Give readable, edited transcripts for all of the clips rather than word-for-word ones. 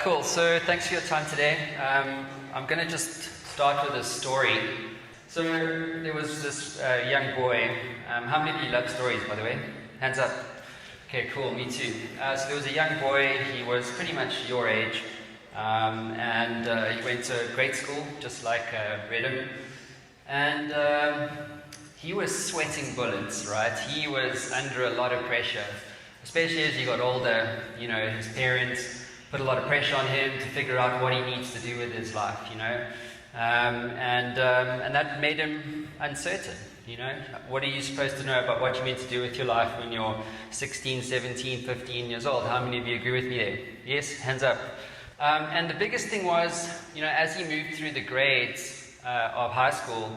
Cool. So thanks for your time today. I'm going to just start with a story. So there was this young boy. How many of you love stories, by the way? Hands up. Okay, cool. Me too. So there was a young boy. He was pretty much your age. And he went to grade school, just like Reddam. And he was sweating bullets, right? He was under a lot of pressure, especially as he got older. You know, his parents put a lot of pressure on him to figure out what he needs to do with his life, you know. And that made him uncertain, you know. What are you supposed to know about what you're meant to do with your life when you're 16, 17, 15 years old? How many of you agree with me there? Yes? Hands up. And the biggest thing was, you know, as he moved through the grades of high school,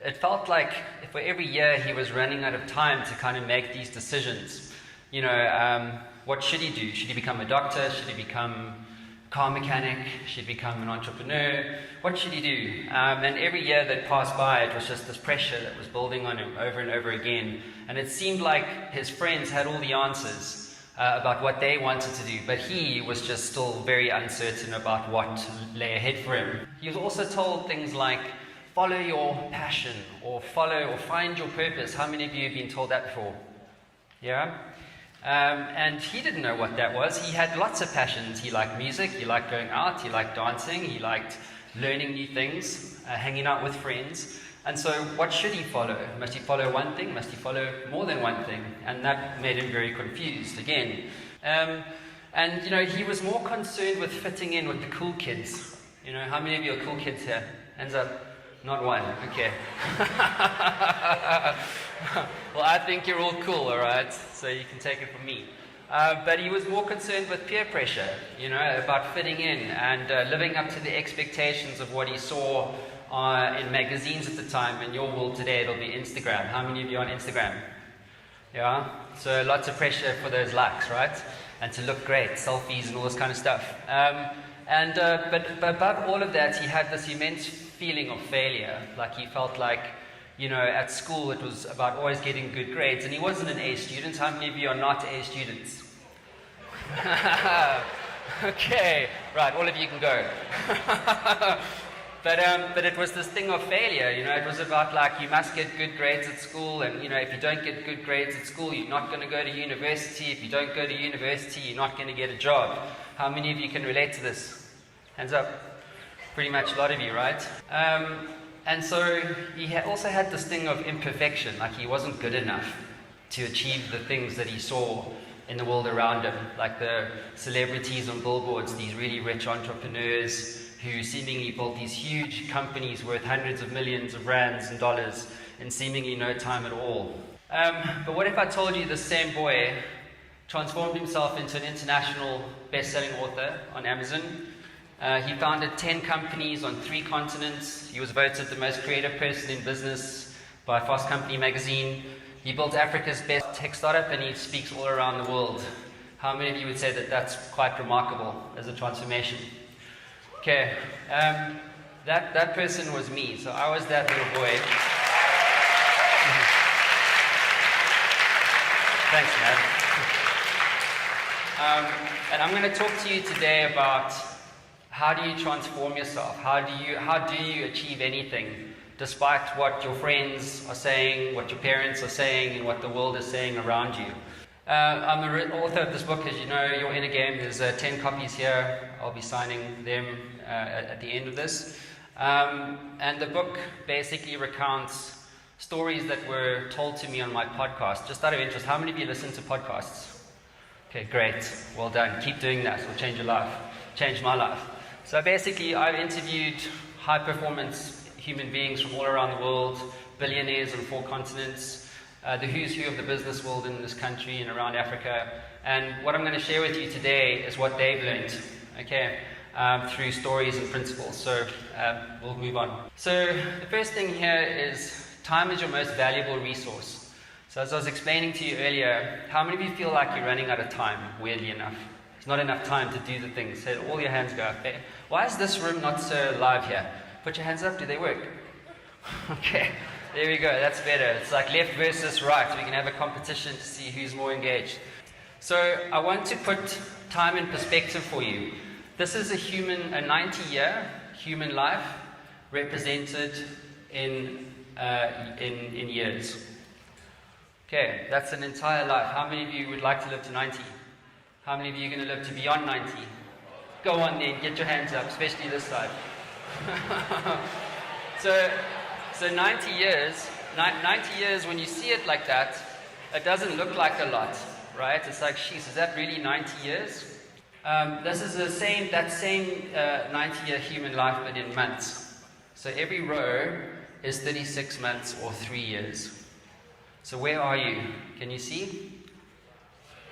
it felt like for every year he was running out of time to kind of make these decisions. You know, what should he do? Should he become a doctor? Should he become a car mechanic? Should he become an entrepreneur? What should he do? And every year that passed by, it was just this pressure that was building on him over and over again. And it seemed like his friends had all the answers about what they wanted to do, but he was just still very uncertain about what lay ahead for him. He was also told things like, follow your passion, or find your purpose. How many of you have been told that before? Yeah? And he didn't know what that was. He had lots of passions. He liked music, he liked going out, he liked dancing, he liked learning new things, hanging out with friends. And so what should he follow? Must he follow one thing? Must he follow more than one thing? And that made him very confused again. And, you know, he was more concerned with fitting in with the cool kids. You know, how many of you are cool kids here? Hands up. Not one. Okay. Well, I think you're all cool, all right? So you can take it from me. But he was more concerned with peer pressure, you know, about fitting in and living up to the expectations of what he saw in magazines at the time. In your world today, it'll be Instagram. How many of you are on Instagram? Yeah? So lots of pressure for those likes, right? And to look great, selfies and all this kind of stuff. But above all of that, he had this immense feeling of failure. Like he felt like, you know, at school it was about always getting good grades, and he wasn't an A student. How many of you are not A students? Okay, right, all of you can go. But it was this thing of failure, you know. It was about like, you must get good grades at school, and you know, if you don't get good grades at school, you're not going to go to university. If you don't go to university, you're not going to get a job. How many of you can relate to this? Hands up. Pretty much a lot of you, right? And so he also had this thing of imperfection, like he wasn't good enough to achieve the things that he saw in the world around him, like the celebrities on billboards, these really rich entrepreneurs who seemingly built these huge companies worth hundreds of millions of rands and dollars in seemingly no time at all. But what if I told you this same boy transformed himself into an international best-selling author on Amazon? He founded 10 companies on 3 continents. He was voted the most creative person in business by Fast Company magazine. He built Africa's best tech startup, and he speaks all around the world. How many of you would say that that's quite remarkable as a transformation? Okay, that person was me. So I was that little boy. Thanks, man. And I'm going to talk to you today about how do you transform yourself? How do you achieve anything despite what your friends are saying, what your parents are saying, and what the world is saying around you? I'm the author of this book. As you know, you're in a game. There's 10 copies here. I'll be signing them at the end of this. And the book basically recounts stories that were told to me on my podcast. Just out of interest, how many of you listen to podcasts? Okay, great. Well done. Keep doing that. It'll change your life. Change my life. So basically, I've interviewed high-performance human beings from all around the world, billionaires on 4 continents, the who's who of the business world in this country and around Africa. And what I'm going to share with you today is what they've learned, okay, through stories and principles. So we'll move on. So the first thing here is time is your most valuable resource. So as I was explaining to you earlier, how many of you feel like you're running out of time, weirdly enough? There's not enough time to do the things. So all your hands go up. Okay. Why is this room not so live here? Put your hands up. Do they work? Okay. There we go. That's better. It's like left versus right. We can have a competition to see who's more engaged. So I want to put time in perspective for you. This is a 90-year human life represented in years. Okay, that's an entire life. How many of you would like to live to 90? How many of you are going to live to beyond 90? Go on then, get your hands up, especially this side. So 90 years, 90 years, when you see it like that, it doesn't look like a lot, right? It's like, sheesh, is that really 90 years? This is that same 90-year human life, but in months. So every row is 36 months or 3 years. So where are you? Can you see?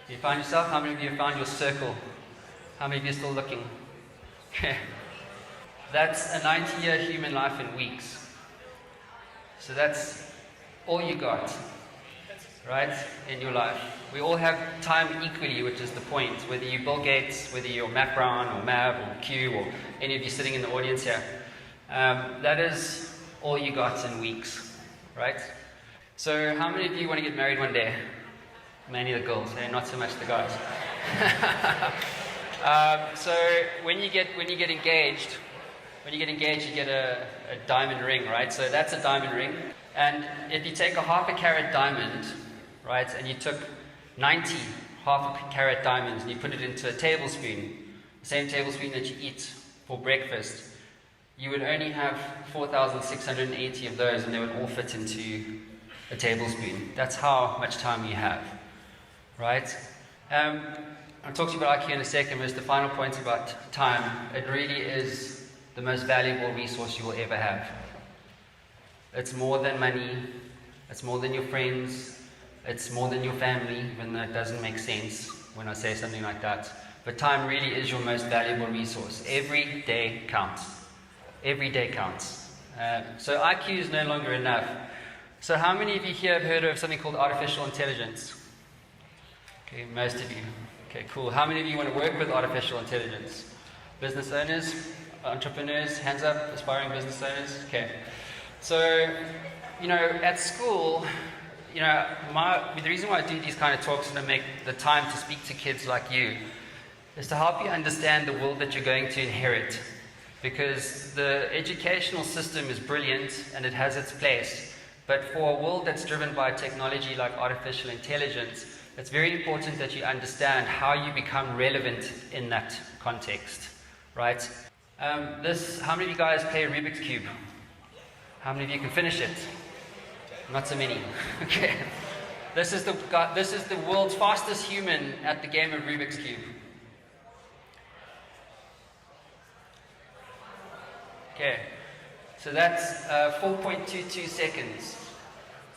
You find yourself? How many of you have found your circle? How many of you are still looking? Okay. That's a 90-year human life in weeks. So that's all you got, right, in your life. We all have time equally, which is the point. Whether you're Bill Gates, whether you're Matt Brown or Mav or Q or any of you sitting in the audience here, that is all you got in weeks, right? So how many of you want to get married one day? Mainly the girls, not so much the guys. So when you get engaged, you get a diamond ring, right? So that's a diamond ring. And if you take a half a carat diamond, right, and you took 90 half a carat diamonds and you put it into a tablespoon, the same tablespoon that you eat for breakfast, you would only have 4,680 of those, and they would all fit into a tablespoon. That's how much time you have, right? I'll talk to you about IQ in a second, but just the final point about time. It really is the most valuable resource you will ever have. It's more than money, it's more than your friends, it's more than your family, even though it doesn't make sense when I say something like that. But time really is your most valuable resource. Every day counts. Every day counts. So IQ is no longer enough. So how many of you here have heard of something called artificial intelligence? Okay, most of you. Okay, cool. How many of you want to work with artificial intelligence? Business owners, entrepreneurs, hands up, aspiring business owners? Okay. So, at school, the reason why I do these kind of talks and I make the time to speak to kids like you is to help you understand the world that you're going to inherit. Because the educational system is brilliant and it has its place. But for a world that's driven by technology like artificial intelligence, it's very important that you understand how you become relevant in that context, right? How many of you guys play Rubik's Cube? How many of you can finish it? Not so many. Okay. This is the world's fastest human at the game of Rubik's Cube. Okay. So that's 4.22 seconds.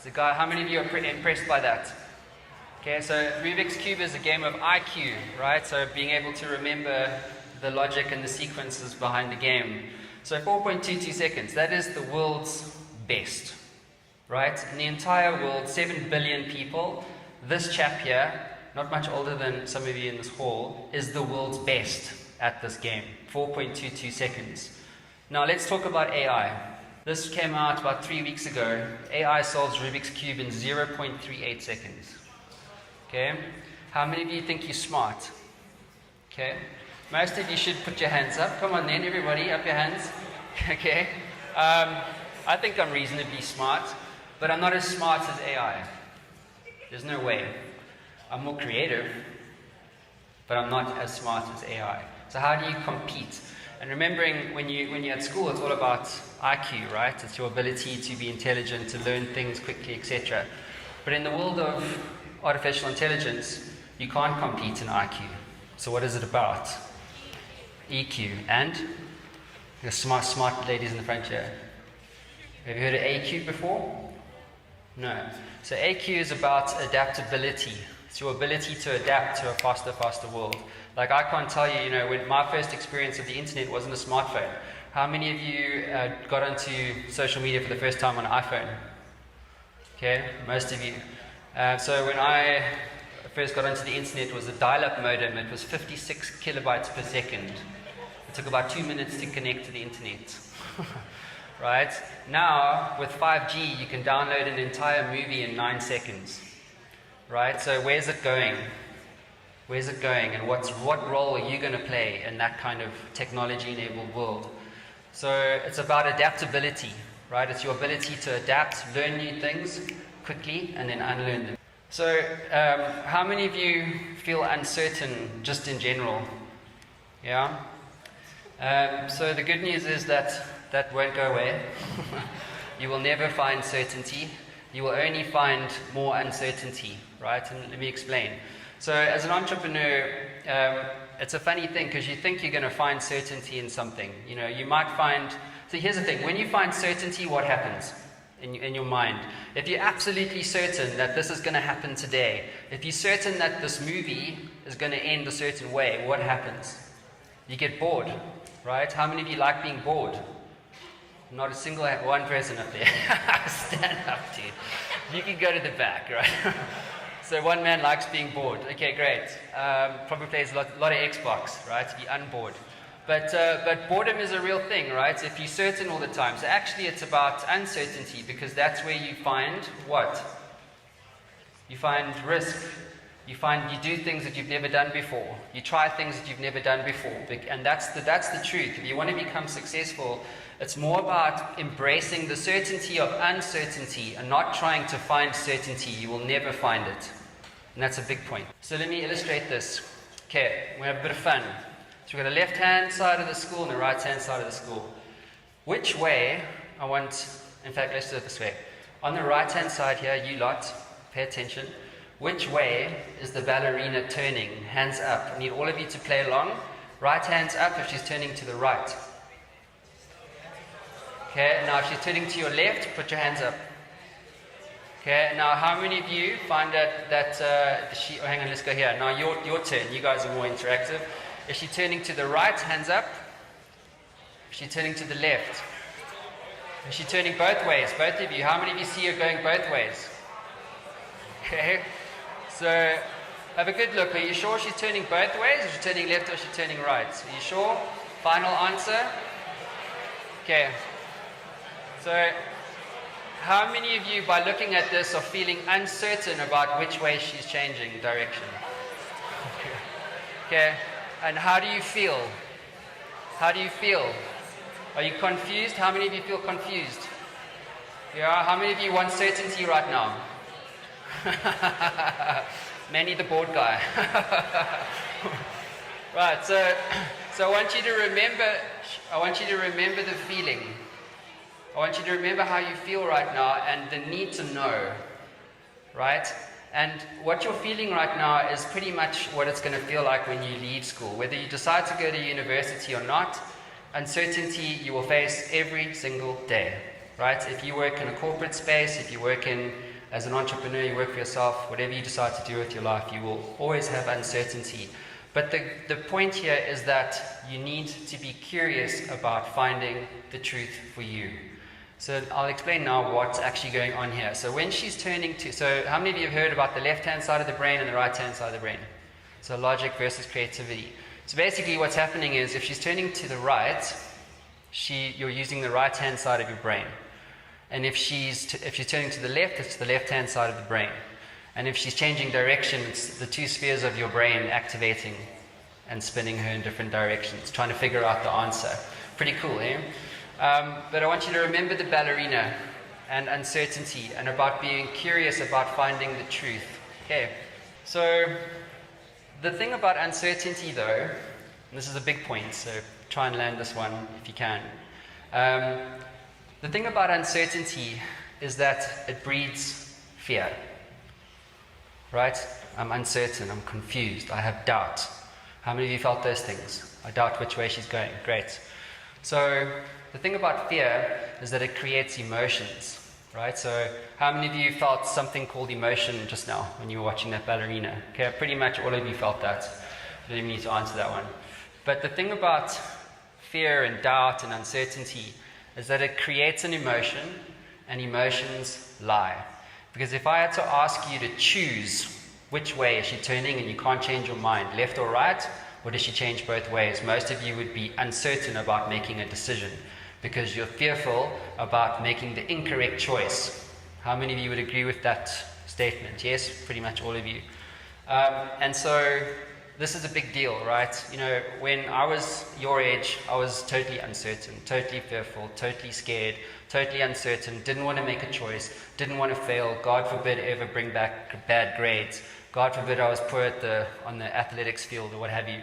So guy, how many of you are pretty impressed by that? Okay, so Rubik's Cube is a game of IQ, right? So being able to remember the logic and the sequences behind the game. So 4.22 seconds, that is the world's best, right? In the entire world, 7 billion people, this chap here, not much older than some of you in this hall, is the world's best at this game, 4.22 seconds. Now let's talk about AI. This came out about 3 weeks ago. AI solves Rubik's Cube in 0.38 seconds. Okay? How many of you think you're smart? Okay? Most of you should put your hands up. Come on then, everybody, up your hands. Okay? I think I'm reasonably smart, but I'm not as smart as AI. There's no way. I'm more creative, but I'm not as smart as AI. So how do you compete? And remembering when you're at school, it's all about IQ, right? It's your ability to be intelligent, to learn things quickly, etc. But in the world of artificial intelligence, you can't compete in IQ. So what is it about? EQ. And the smart ladies in the front here. Have you heard of AQ before? No. So AQ is about adaptability. It's your ability to adapt to a faster world. Like I can't tell you, when my first experience of the internet wasn't a smartphone. How many of you got onto social media for the first time on an iPhone? Okay, most of you. So when I first got onto the internet, it was a dial-up modem. It was 56 kilobytes per second. It took about 2 minutes to connect to the internet. Right? Now, with 5G, you can download an entire movie in 9 seconds. Right? So where's it going? Where's it going? And what role are you going to play in that kind of technology-enabled world? So it's about adaptability, right? It's your ability to adapt, learn new things quickly, and then unlearn them. So how many of you feel uncertain just in general? Yeah? So the good news is that won't go away. You will never find certainty. You will only find more uncertainty, right? And let me explain. So as an entrepreneur, it's a funny thing because you think you're going to find certainty in something. You know, you might find... So here's the thing. When you find certainty, what happens in your mind? If you're absolutely certain that this is going to happen today, if you're certain that this movie is going to end a certain way, what happens? You get bored, right? How many of you like being bored? Not a single one person up there. Stand up, dude. You can go to the back, right? So one man likes being bored. Okay, great. Probably plays a lot of Xbox, right? To be unbored. But boredom is a real thing, right? If you're certain all the time. So actually it's about uncertainty because that's where you find what? You find risk. You do things that you've never done before. You try things that you've never done before. And that's the truth. If you want to become successful, it's more about embracing the certainty of uncertainty and not trying to find certainty. You will never find it. And that's a big point. So let me illustrate this. Okay, we have a bit of fun. So we've got a left-hand side of the school and a right-hand side of the school. Which way in fact, let's do it this way. On the right-hand side here, you lot, pay attention. Which way is the ballerina turning? Hands up. I need all of you to play along. Right hand's up if she's turning to the right. Okay, now if she's turning to your left, put your hands up. Okay, now how many of you find hang on, let's go here. Now your turn. You guys are more interactive. Is she turning to the right? Hands up. Is she turning to the left? Is she turning both ways? Both of you. How many of you see her going both ways? Okay. So, have a good look. Are you sure she's turning both ways? Is she turning left or is she turning right? Are you sure? Final answer? Okay. So, how many of you, by looking at this, are feeling uncertain about which way she's changing direction? Okay. And how do you feel? How do you feel? Are you confused? How many of you feel confused? Yeah. How many of you want certainty right now? Manny the board guy. Right, so I want you to remember the feeling. I want you to remember how you feel right now and the need to know. Right? And what you're feeling right now is pretty much what it's going to feel like when you leave school. Whether you decide to go to university or not, uncertainty you will face every single day. Right? If you work in a corporate space, if you work as an entrepreneur, you work for yourself, whatever you decide to do with your life, you will always have uncertainty. But the point here is that you need to be curious about finding the truth for you. So I'll explain now what's actually going on here. So when she's so how many of you have heard about the left-hand side of the brain and the right-hand side of the brain? So logic versus creativity. So basically what's happening is if she's turning to the right, you're using the right-hand side of your brain. And if she's turning to the left, it's the left-hand side of the brain. And if she's changing direction, it's the two spheres of your brain activating and spinning her in different directions, trying to figure out the answer. Pretty cool, eh? But I want you to remember the ballerina and uncertainty and about being curious about finding the truth. Okay, so the thing about uncertainty though, and this is a big point, so try and land this one if you can. The thing about uncertainty is that it breeds fear. Right? I'm uncertain, I'm confused, I have doubt. How many of you felt those things? I doubt which way she's going. Great. So the thing about fear is that it creates emotions. Right? So how many of you felt something called emotion just now when you were watching that ballerina? Okay, pretty much all of you felt that. You don't even need to answer that one. But the thing about fear and doubt and uncertainty is that it creates an emotion, and emotions lie. Because if I had to ask you to choose which way is she turning and you can't change your mind, left or right, or does she change both ways, most of you would be uncertain about making a decision because you're fearful about making the incorrect choice. How many of you would agree with that statement? Yes, pretty much all of you. And so this is a big deal, right? When I was your age, I was totally uncertain, totally fearful, totally scared, totally uncertain, didn't want to make a choice, didn't want to fail, God forbid ever bring back bad grades, God forbid I was poor on the athletics field or what have you.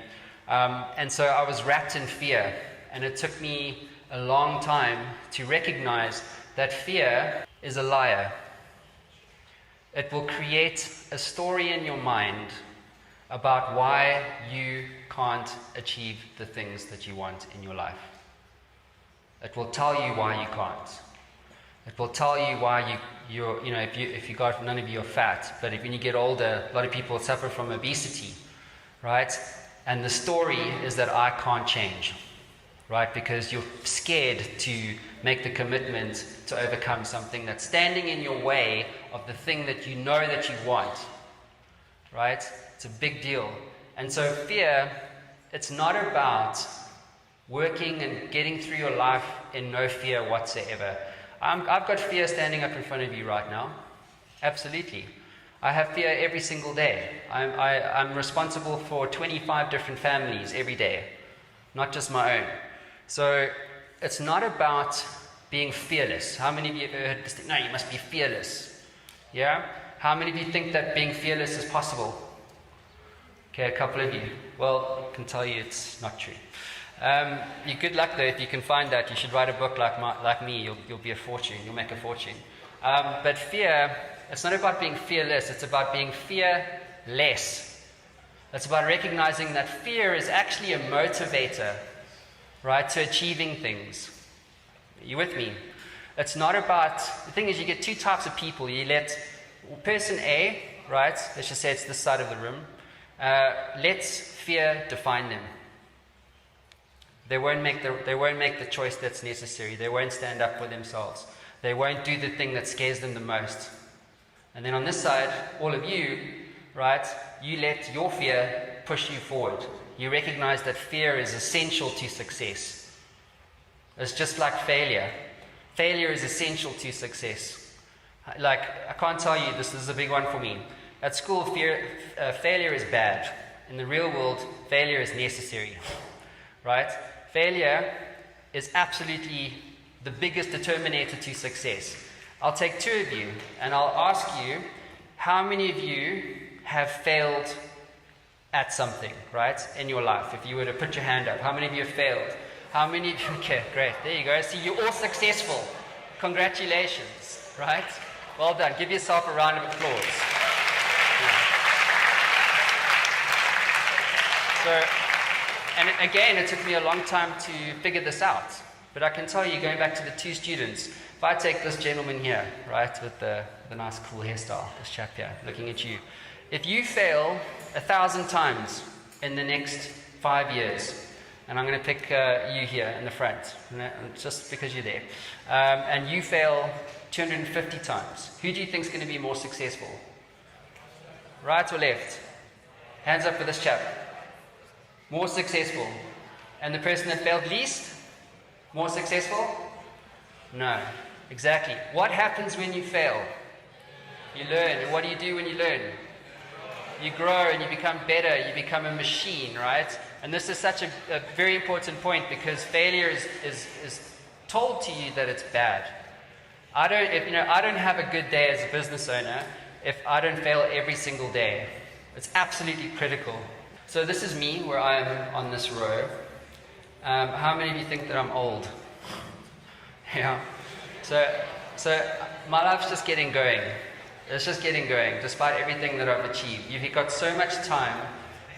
And so I was wrapped in fear, and it took me a long time to recognize that fear is a liar. It will create a story in your mind about why you can't achieve the things that you want in your life. It will tell you why you can't. It will tell you why if you got, none of you are fat, but when you get older, a lot of people suffer from obesity, right? And the story is that I can't change, right? Because you're scared to make the commitment to overcome something that's standing in your way of the thing that you know that you want, right? It's a big deal. And so fear, it's not about working and getting through your life in no fear whatsoever. I've got fear standing up in front of you right now. Absolutely. I have fear every single day. I'm responsible for 25 different families every day, not just my own. So it's not about being fearless. How many of you have ever heard this thing? No, you must be fearless. Yeah? How many of you think that being fearless is possible? Okay, a couple of you. Well, I can tell you it's not true. You're good luck though if you can find that. You should write a book like me. You'll be a fortune. You'll make a fortune. But fear, it's not about being fearless. It's about being fearless. It's about recognizing that fear is actually a motivator, right, to achieving things. Are you with me? It's not about, the thing is you get two types of people. You let person A, right, let's just say it's this side of the room, lets fear define them. They won't make the choice that's necessary. They won't stand up for themselves. They won't do the thing that scares them the most. And then on this side, all of you, right, you let your fear push you forward. You recognize that fear is essential to success. It's just like failure. Failure is essential to success. Like, I can't tell you, this is a big one for me. At school, failure is bad. In the real world, failure is necessary. Right? Failure is absolutely the biggest determinator to success. I'll take two of you, and I'll ask you, how many of you have failed at something, right, in your life? If you were to put your hand up, how many of you have failed? How many of you? Okay, great. There you go. See, you're all successful. Congratulations, right? Well done. Give yourself a round of applause. Yeah. So, and again, it took me a long time to figure this out. But I can tell you, going back to the two students, if I take this gentleman here, right, with the nice cool hairstyle, this chap here, looking at you. If you fail 1,000 times in the next 5 years, and I'm going to pick you here in the front, just because you're there, and you fail 250 times, who do you think is going to be more successful? Right or left? Hands up for this chap. More successful. And the person that failed least? More successful? No. Exactly. What happens when you fail? You learn. And what do you do when you learn? You grow and you become better. You become a machine, right? And this is such a very important point, because failure is told to you that it's bad. I don't have a good day as a business owner if I don't fail every single day. It's absolutely critical. So this is me, where I am on this row. How many of you think that I'm old? Yeah. So my life's just getting going. It's just getting going, despite everything that I've achieved. You've got so much time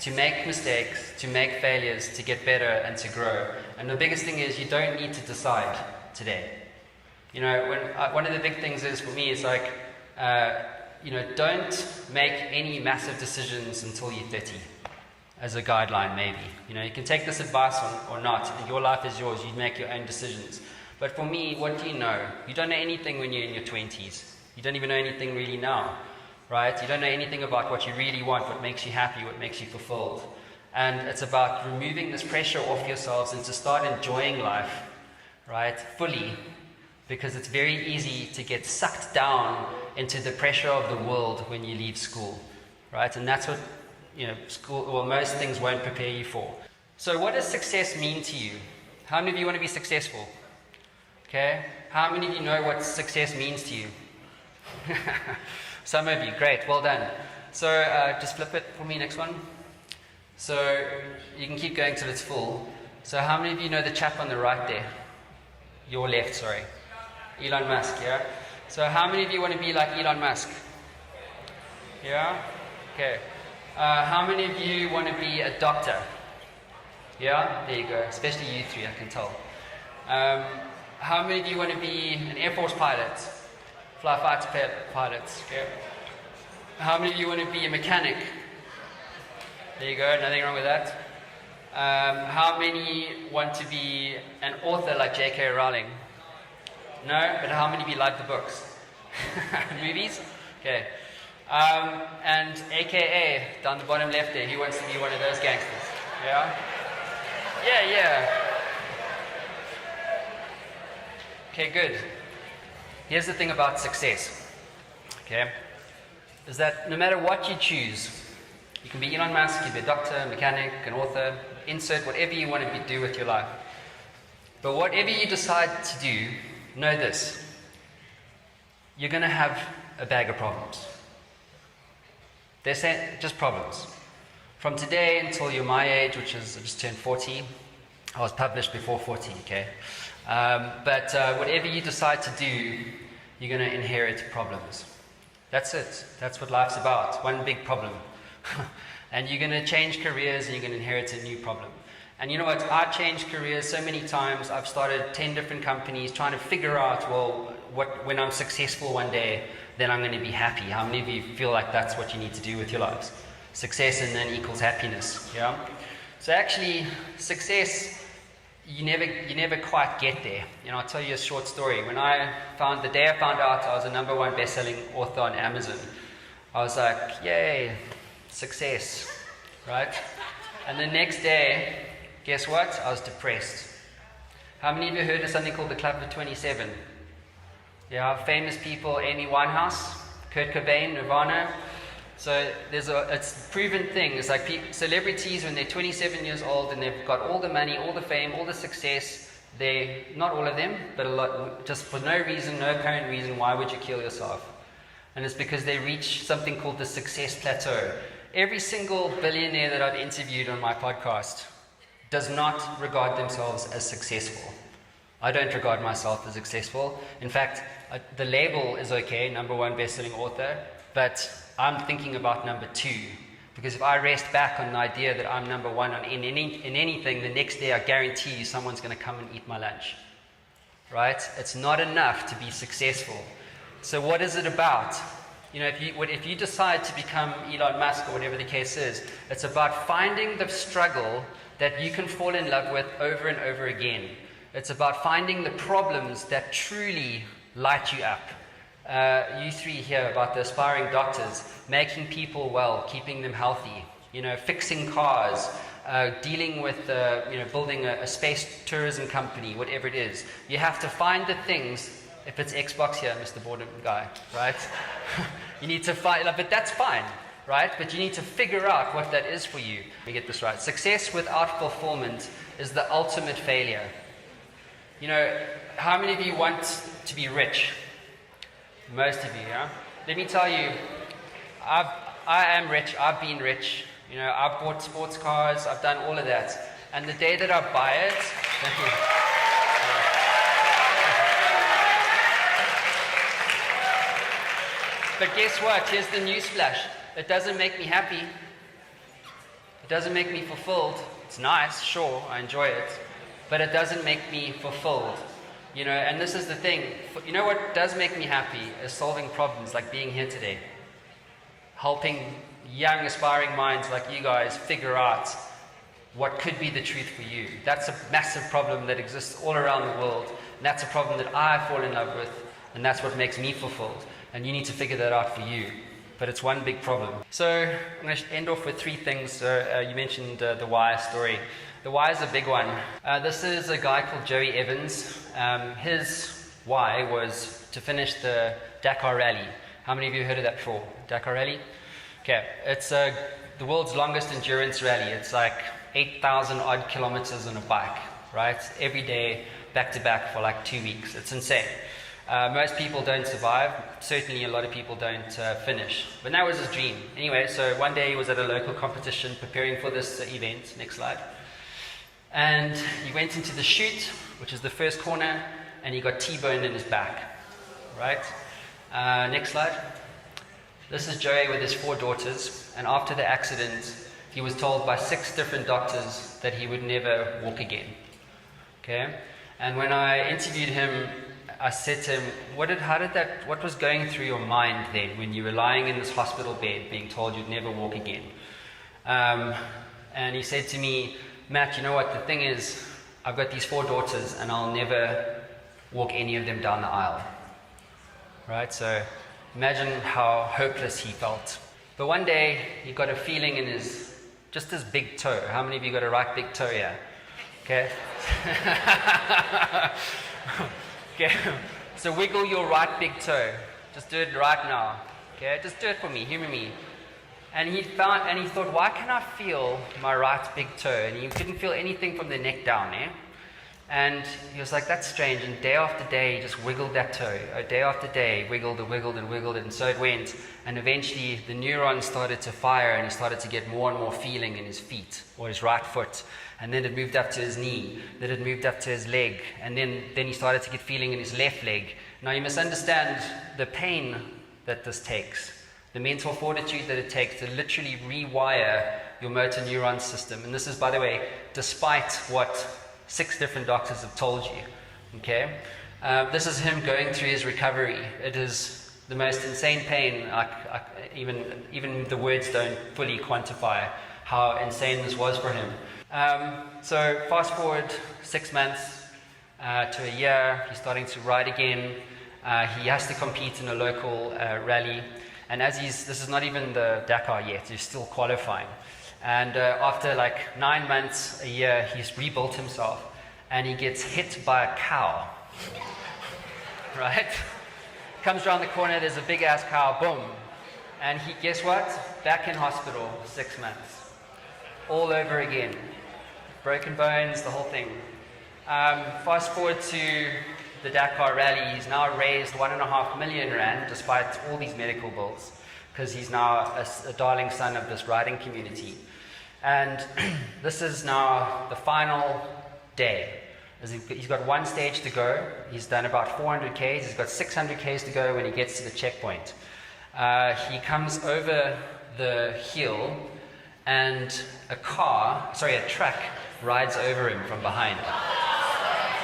to make mistakes, to make failures, to get better and to grow. And the biggest thing is, you don't need to decide today. One of the big things is for me is like, don't make any massive decisions until you're 30. As a guideline, maybe. You can take this advice or not. Your life is yours. You make your own decisions. But for me, what do you know? You don't know anything when you're in your 20s. You don't even know anything really now, right? You don't know anything about what you really want, what makes you happy, what makes you fulfilled. And it's about removing this pressure off yourselves and to start enjoying life, right, fully. Because it's very easy to get sucked down into the pressure of the world when you leave school, right? And that's what school, well, most things won't prepare you for. So what does success mean to you? How many of you want to be successful? Okay. How many of you know what success means to you? Some of you, great, well done. So just flip it for me, next one. So you can keep going till it's full. So how many of you know the chap on the right there? Your left, sorry. Elon Musk, yeah? So how many of you want to be like Elon Musk? Yeah? Okay. How many of you want to be a doctor? Yeah? There you go. Especially you three, I can tell. How many of you want to be an Air Force pilot? Fly fighter pilots, okay? How many of you want to be a mechanic? There you go, nothing wrong with that. How many want to be an author like J.K. Rowling? No, but how many of you like the books? Movies? Okay. And AKA, down the bottom left there, he wants to be one of those gangsters. Yeah? Yeah. Okay, good. Here's the thing about success. Okay? Is that no matter what you choose, you can be Elon Musk, you can be a doctor, a mechanic, an author, insert whatever you want to do with your life. But whatever you decide to do, know this. You're going to have a bag of problems. They're saying just problems. From today until you're my age, which is I just turned 40, I was published before 40, okay? But whatever you decide to do, you're going to inherit problems. That's it. That's what life's about. One big problem. And you're going to change careers and you're going to inherit a new problem. And you know what? I've changed careers so many times. I've started 10 different companies trying to figure out, well, when I'm successful one day, then I'm going to be happy. How many of you feel like that's what you need to do with your lives? Success and then equals happiness. Yeah? So actually, success, you never quite get there. I'll tell you a short story. The day I found out I was a #1 best-selling author on Amazon, I was like, yay, success, right? And the next day, guess what? I was depressed. How many of you heard of something called the Club of 27? Yeah, famous people, Amy Winehouse, Kurt Cobain, Nirvana. So it's a proven thing. It's like celebrities, when they're 27 years old and they've got all the money, all the fame, all the success, not all of them, but a lot, just for no reason, no apparent reason, why would you kill yourself? And it's because they reach something called the success plateau. Every single billionaire that I've interviewed on my podcast does not regard themselves as successful. I don't regard myself as successful. In fact, the label is okay, #1 best-selling author, but I'm thinking about #2. Because if I rest back on the idea that I'm #1 in anything, the next day I guarantee you someone's going to come and eat my lunch. Right? It's not enough to be successful. So what is it about? If you decide to become Elon Musk or whatever the case is, it's about finding the struggle that you can fall in love with over and over again. It's about finding the problems that truly light you up. You three here about the aspiring doctors, making people well, keeping them healthy, fixing cars, dealing with, building a space tourism company, whatever it is. You have to find the things. If it's Xbox here, Mr. Boredom guy, right? You need to find, but that's fine, right? But you need to figure out what that is for you. Let me get this right. Success without fulfillment is the ultimate failure. How many of you want to be rich? Most of you, yeah? Let me tell you, I am rich, I've been rich. I've bought sports cars, I've done all of that. And the day that I buy it, thank you. But guess what? Here's the newsflash. It doesn't make me happy. It doesn't make me fulfilled. It's nice, sure, I enjoy it. But it doesn't make me fulfilled. And this is the thing. What does make me happy is solving problems like being here today. Helping young, aspiring minds like you guys figure out what could be the truth for you. That's a massive problem that exists all around the world. And that's a problem that I fall in love with. And that's what makes me fulfilled. And you need to figure that out for you. But it's one big problem. So I'm going to end off with 3 things. You mentioned the why story. The why is a big one. This is a guy called Joey Evans. His why was to finish the Dakar Rally. How many of you heard of that before? Dakar Rally? Okay, it's a the world's longest endurance rally. It's like 8,000 odd kilometers on a bike, right? Every day, back to back for like 2 weeks. It's insane. Most people don't survive. Certainly a lot of people don't finish. But that was his dream. Anyway, so one day he was at a local competition preparing for this event. Next slide. And he went into the chute, which is the first corner, and he got T-boned in his back, right? Next slide. This is Joey with his 4 daughters, and after the accident, he was told by 6 different doctors that he would never walk again. Okay? And when I interviewed him, I said to him, what was going through your mind then when you were lying in this hospital bed being told you'd never walk again? And he said to me, Matt, you know what, the thing is, I've got these 4 daughters and I'll never walk any of them down the aisle. Right? So imagine how hopeless he felt. But one day, he got a feeling in just his big toe. How many of you got a right big toe here? Okay. Okay. So wiggle your right big toe. Just do it right now. Okay. Just do it for me. Humor me. And he thought, why can I feel my right big toe? And he couldn't feel anything from the neck down, eh? And he was like, that's strange. And day after day, he just wiggled that toe. Day after day, wiggled and wiggled and wiggled it. And so it went. And eventually, the neurons started to fire, and he started to get more and more feeling in his feet, or his right foot. And then it moved up to his knee. Then it moved up to his leg. And then he started to get feeling in his left leg. Now, you must understand the pain that this takes, the mental fortitude that it takes to literally rewire your motor neuron system. And this is, by the way, despite what 6 different doctors have told you. Okay? This is him going through his recovery. It is the most insane pain. Even the words don't fully quantify how insane this was for him. So fast forward 6 months to a year, he's starting to ride again. He has to compete in a local rally. And this is not even the Dakar yet, he's still qualifying. And after like 9 months, a year, he's rebuilt himself. And he gets hit by a cow. Right? Comes around the corner, there's a big ass cow, boom. And guess what? Back in hospital, 6 months. All over again. Broken bones, the whole thing. Fast forward to the Dakar rally, he's now raised 1.5 million rand despite all these medical bills, because he's now a darling son of this riding community. And this is now the final day. He's got 1 stage to go. He's done about 400 Ks. He's got 600 Ks to go when he gets to the checkpoint. He comes over the hill, and a truck rides over him from behind.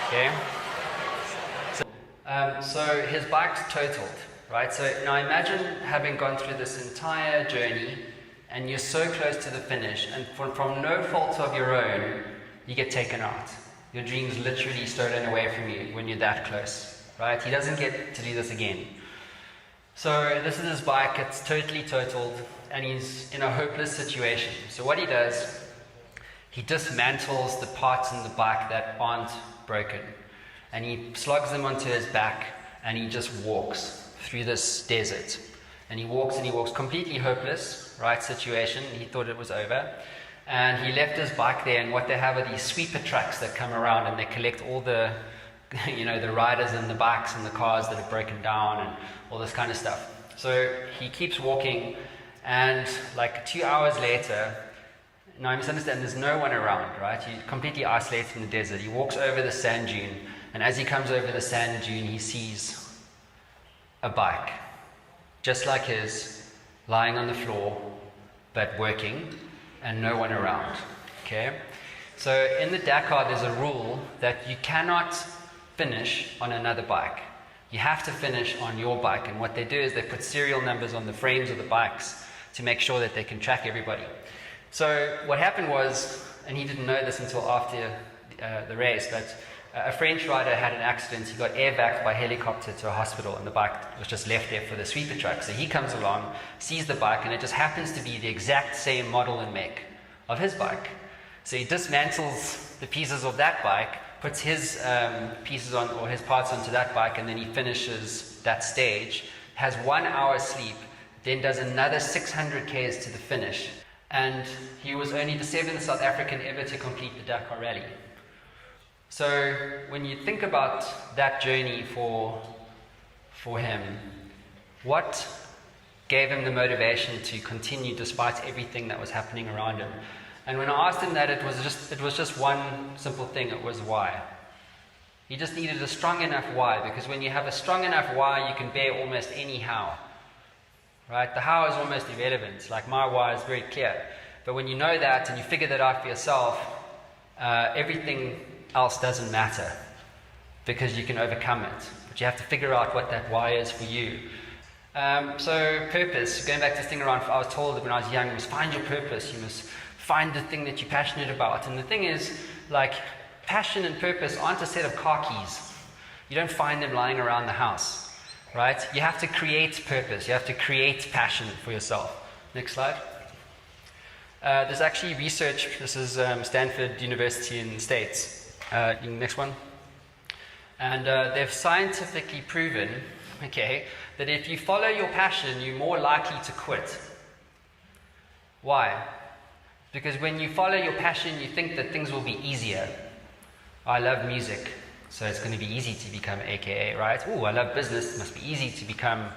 Okay? So his bike's totaled, right? So now imagine having gone through this entire journey, and you're so close to the finish, and from no fault of your own, you get taken out. Your dream's literally stolen away from you when you're that close, right? He doesn't get to do this again. So this is his bike, it's totally totaled, and he's in a hopeless situation. So what he does, he dismantles the parts in the bike that aren't broken, and he slugs them onto his back, and he just walks through this desert. And he walks completely hopeless, right, situation. He thought it was over. And he left his bike there, and what they have are these sweeper trucks that come around and they collect all the, the riders and the bikes and the cars that have broken down and all this kind of stuff. So he keeps walking, and like 2 hours later, now you must understand there's no one around, right? He's completely isolated in the desert. He walks over the sand dune, and as he comes over the sand dune, he sees a bike, just like his, lying on the floor, but working, and no one around. Okay? So in the Dakar, there's a rule that you cannot finish on another bike. You have to finish on your bike. And what they do is they put serial numbers on the frames of the bikes to make sure that they can track everybody. So what happened was, and he didn't know this until after the race, but a French rider had an accident. He got air-backed by helicopter to a hospital, and the bike was just left there for the sweeper truck. So he comes along, sees the bike, and it just happens to be the exact same model and make of his bike. So he dismantles the pieces of that bike, puts his pieces on, or his parts onto that bike, and then he finishes that stage, has 1 hour sleep, then does another 600 Ks to the finish. And he was only the 7th South African ever to complete the Dakar Rally. So when you think about that journey for him, what gave him the motivation to continue despite everything that was happening around him? And when I asked him that, it was just one simple thing. It was why. He just needed a strong enough why, because when you have a strong enough why, you can bear almost any how. Right? The how is almost irrelevant. Like, my why is very clear. But when you know that and you figure that out for yourself, everything else doesn't matter, because you can overcome it. But you have to figure out what that why is for you. So purpose, going back to this thing around, I was told when I was young, you must find your purpose. You must find the thing that you're passionate about. And the thing is, like, passion and purpose aren't a set of car keys. You don't find them lying around the house, right? You have to create purpose. You have to create passion for yourself. Next slide. There's actually research. This is Stanford University in the States. Next one. And they've scientifically proven, that if you follow your passion, you're more likely to quit. Why? Because when you follow your passion, you think that things will be easier. I love music, so it's going to be easy to become AKA, right? Oh, I love business, it must be easy to become,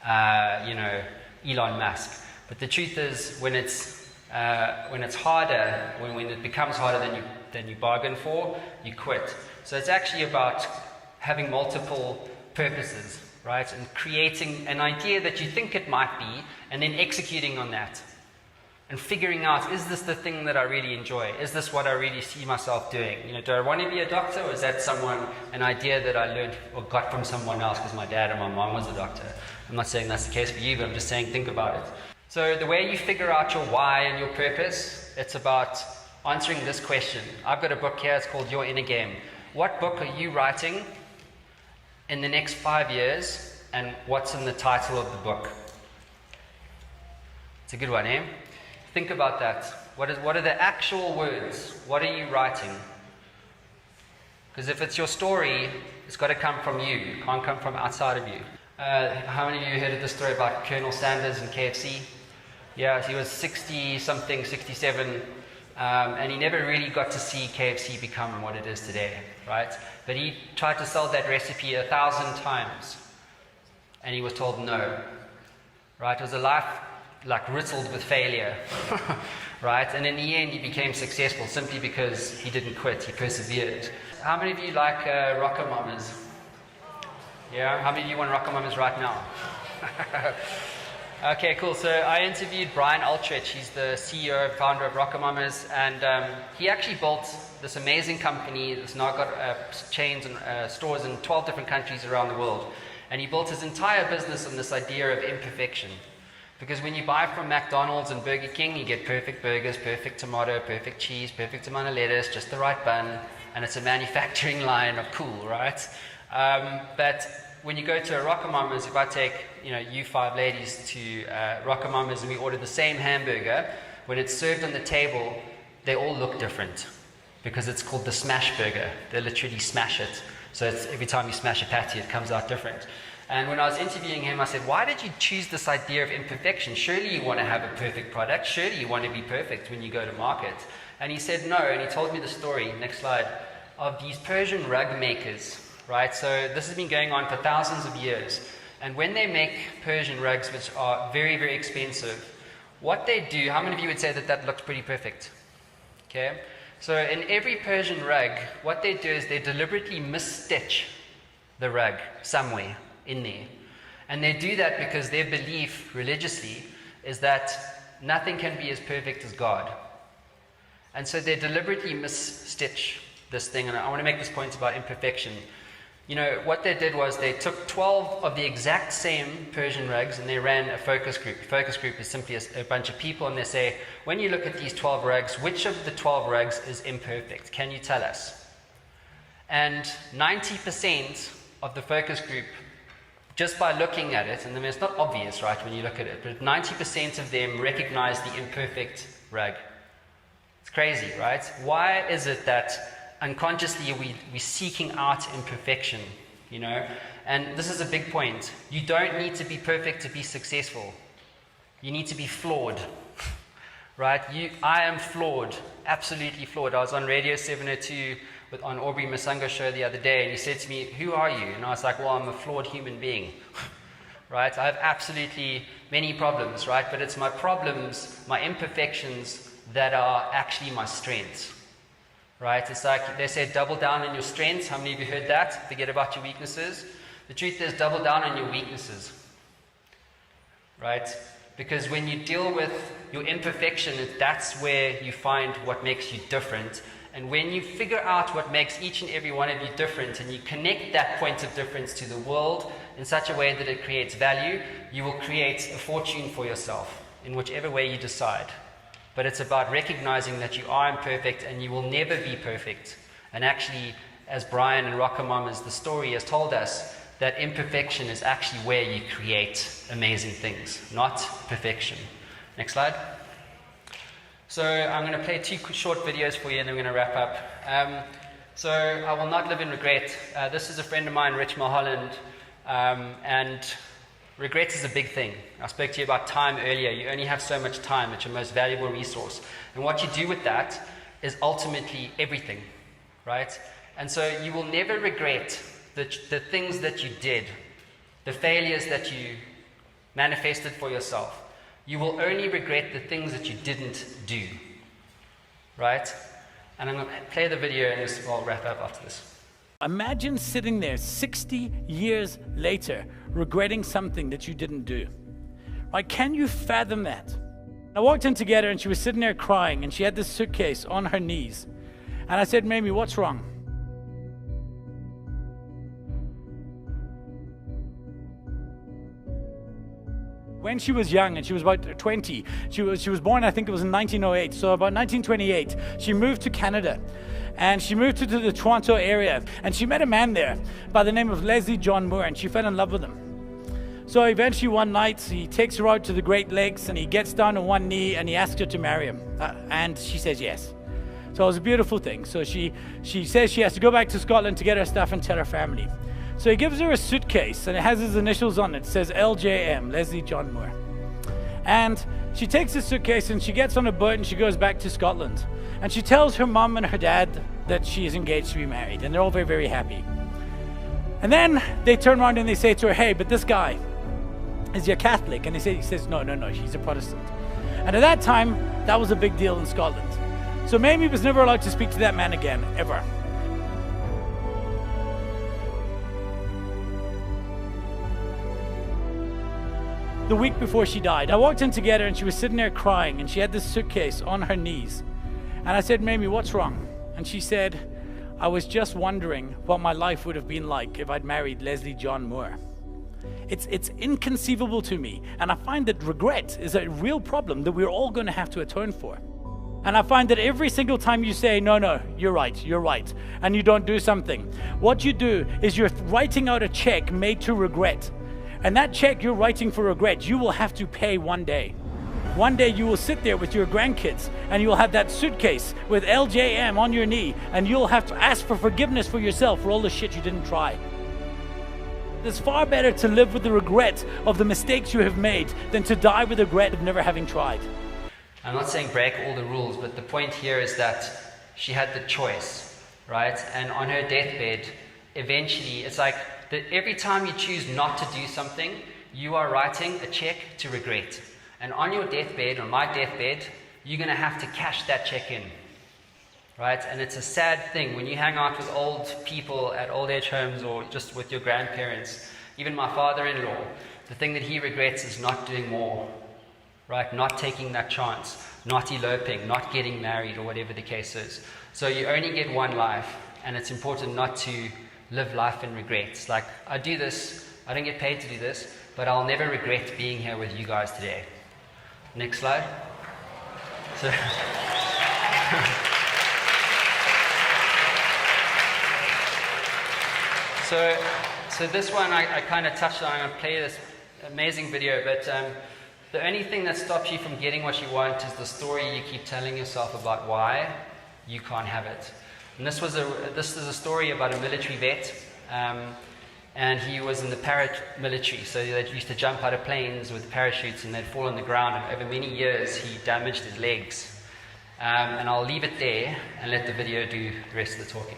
Elon Musk. But the truth is, when it's harder, when it becomes harder than you bargain for, you quit. So it's actually about having multiple purposes, right? And creating an idea that you think it might be, and then executing on that. And figuring out, is this the thing that I really enjoy? Is this what I really see myself doing? Do I want to be a doctor, or is that an idea that I learned or got from someone else because my dad and my mom was a doctor? I'm not saying that's the case for you, but I'm just saying think about it. So the way you figure out your why and your purpose, it's about answering this question. I've got a book here, it's called Your Inner Game. What book are you writing in the next 5 years, and what's in the title of the book? It's a good one, eh? Think about that. What are the actual words? What are you writing? Because if it's your story, it's got to come from you. It can't come from outside of you. How many of you heard of the story about Colonel Sanders and KFC? Yeah, he was 60-something, 67, and he never really got to see KFC become what it is today, right? But he tried to sell that recipe 1,000 times, and he was told no, right? It was a life riddled with failure, right? And in the end, he became successful simply because he didn't quit, he persevered. How many of you like Rockomamas? Yeah? How many of you want Rockomamas right now? Okay, cool. So I interviewed Brian Altrich. He's the CEO and founder of Rockomamas, and he actually built this amazing company that's now got chains and stores in 12 different countries around the world. And he built his entire business on this idea of imperfection. Because when you buy from McDonald's and Burger King, you get perfect burgers, perfect tomato, perfect cheese, perfect amount of lettuce, just the right bun, and it's a manufacturing line of cool, right? But when you go to a Rockomamas, if I take you 5 ladies to Rockomamas and we order the same hamburger, when it's served on the table, they all look different because it's called the smash burger. They literally smash it. So every time you smash a patty, it comes out different. And when I was interviewing him, I said, why did you choose this idea of imperfection? Surely you want to have a perfect product. Surely you want to be perfect when you go to market. And he said no, and he told me the story, next slide, of these Persian rug makers, right? So this has been going on for thousands of years. And when they make Persian rugs, which are very, very expensive, what they do, how many of you would say that looks pretty perfect? Okay? So in every Persian rug, what they do is they deliberately misstitch the rug somewhere in there. And they do that because their belief religiously is that nothing can be as perfect as God. And so they deliberately misstitch this thing. And I want to make this point about imperfection. What they did was they took 12 of the exact same Persian rugs and they ran a focus group. A focus group is simply a bunch of people, and they say, when you look at these 12 rugs, which of the 12 rugs is imperfect? Can you tell us? And 90% of the focus group, just by looking at it, and I mean it's not obvious, right, when you look at it, but 90% of them recognize the imperfect rug. It's crazy, right? Why is it that unconsciously we're seeking out imperfection, And this is a big point. You don't need to be perfect to be successful. You need to be flawed, right? I am flawed, absolutely flawed. I was on Radio 702 on Aubrey Masango's show the other day, and he said to me, "Who are you?" And I was like, "Well, I'm a flawed human being." Right? I have absolutely many problems, right? But it's my problems, my imperfections, that are actually my strengths. Right? It's like they say, double down on your strengths. How many of you heard that? Forget about your weaknesses. The truth is, double down on your weaknesses. Right? Because when you deal with your imperfection, that's where you find what makes you different. And when you figure out what makes each and every one of you different, and you connect that point of difference to the world in such a way that it creates value, you will create a fortune for yourself in whichever way you decide. But it's about recognizing that you are imperfect and you will never be perfect. And actually, as Brian and Rockamama's The Story has told us, that imperfection is actually where you create amazing things, not perfection. Next slide. So I'm going to play 2 short videos for you and then we're going to wrap up. So I will not live in regret. This is a friend of mine, Rich Mulholland, and regret is a big thing. I spoke to you about time earlier. You only have so much time. It's your most valuable resource. And what you do with that is ultimately everything, right? And so you will never regret the things that you did, the failures that you manifested for yourself. You will only regret the things that you didn't do, right? And I'm going to play the video and I'll wrap up after this. Imagine sitting there 60 years later, regretting something that you didn't do. Right? Can you fathom that? I walked in together and she was sitting there crying and she had this suitcase on her knees. And I said, "Mamie, what's wrong?" When she was young, and she was about 20, she was born, I think it was in 1908, so about 1928, she moved to Canada. And she moved to the Toronto area, and she met a man there by the name of Leslie John Moore, and she fell in love with him. So eventually one night, he takes her out to the Great Lakes, and he gets down on one knee, and he asks her to marry him. And she says yes. So it was a beautiful thing. So she says she has to go back to Scotland to get her stuff and tell her family. So he gives her a suitcase, and it has his initials on it. It says LJM, Leslie John Moore. And she takes the suitcase, and she gets on a boat, and she goes back to Scotland. And she tells her mom and her dad that she is engaged to be married, and they're all very, very happy. And then they turn around and they say to her, "Hey, but this guy, is he a Catholic?" And he says, no, he's a Protestant. And at that time, that was a big deal in Scotland. So Mamie was never allowed to speak to that man again, ever. The week before she died, I walked in together and she was sitting there crying and she had this suitcase on her knees. And I said, "Mamie, what's wrong?" And she said, "I was just wondering what my life would have been like if I'd married Leslie John Moore." It's inconceivable to me. And I find that regret is a real problem that we're all going to have to atone for. And I find that every single time you say, no, you're right, and you don't do something, what you do is you're writing out a check made to regret. And that check you're writing for regret, you will have to pay one day. One day you will sit there with your grandkids and you will have that suitcase with LJM on your knee and you'll have to ask for forgiveness for yourself for all the shit you didn't try. It's far better to live with the regret of the mistakes you have made than to die with the regret of never having tried. I'm not saying break all the rules, but the point here is that she had the choice, right? And on her deathbed, eventually, it's like that every time you choose not to do something, you are writing a check to regret. And on your deathbed, on my deathbed, you're going to have to cash that check in, right? And it's a sad thing when you hang out with old people at old age homes or just with your grandparents. Even my father-in-law, the thing that he regrets is not doing more, right? Not taking that chance, not eloping, not getting married, or whatever the case is. So you only get one life, and it's important not to live life in regrets. Like, I do this, I don't get paid to do this, but I'll never regret being here with you guys today. Next slide. So this one I kind of touched on. I'm going to play this amazing video, but the only thing that stops you from getting what you want is the story you keep telling yourself about why you can't have it. And this is a story about a military vet. and he was in the paramilitary, so they used to jump out of planes with parachutes and they'd fall on the ground, and over many years he damaged his legs. And I'll leave it there and let the video do the rest of the talking.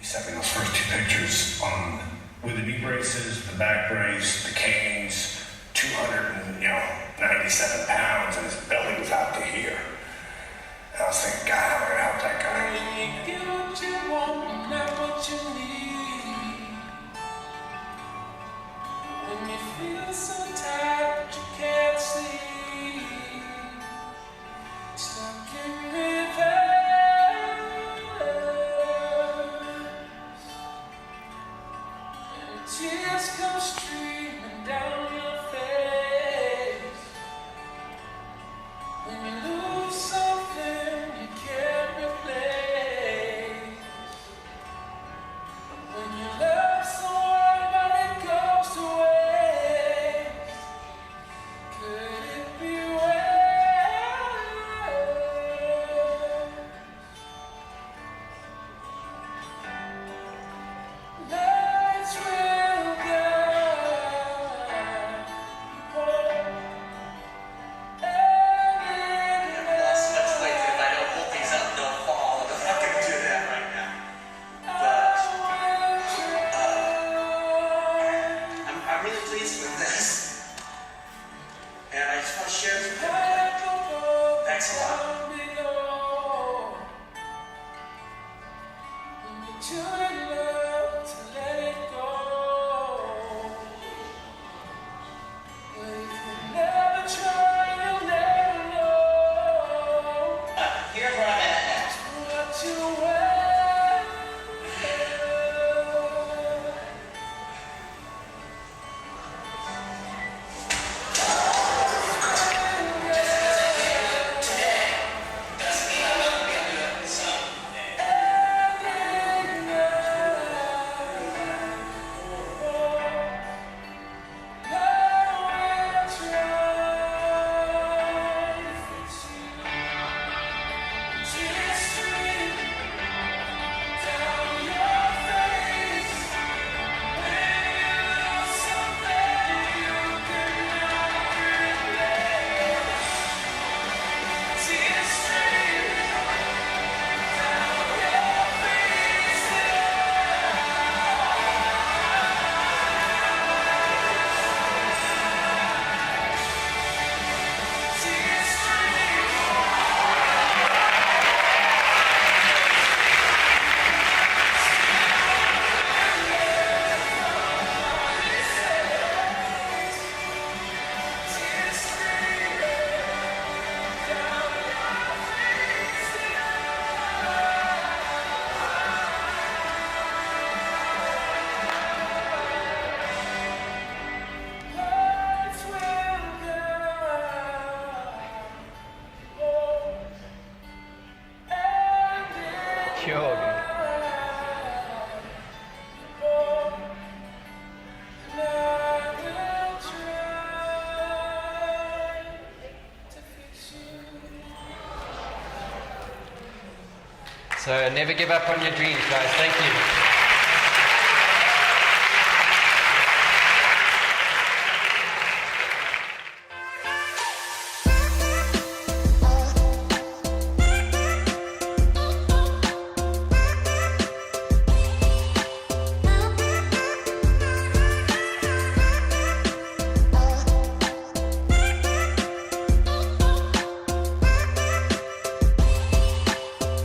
Sent me those first two pictures with the knee braces, the back brace, the canes, 297 pounds, and his belly was out to here. And I was thinking, God, how am I gonna help that guy? When you get what you want, not what you need. When you feel so tired you can't sleep. Stuck in reverse. Tears come streaming down your face. When you lose something you can't replace. When you love someone but it goes to waste. Could it be worse? Lights will guide Let's wait if I don't hold these up, they'll fall. I'm not gonna do that right now. But I'm really pleased with this. And I just want to share this with everybody. Thanks a lot. Too in love to let it go. But if you never try, you'll never know Here's where I'm at now. what you wear. So never give up on your dreams, guys. Thank you.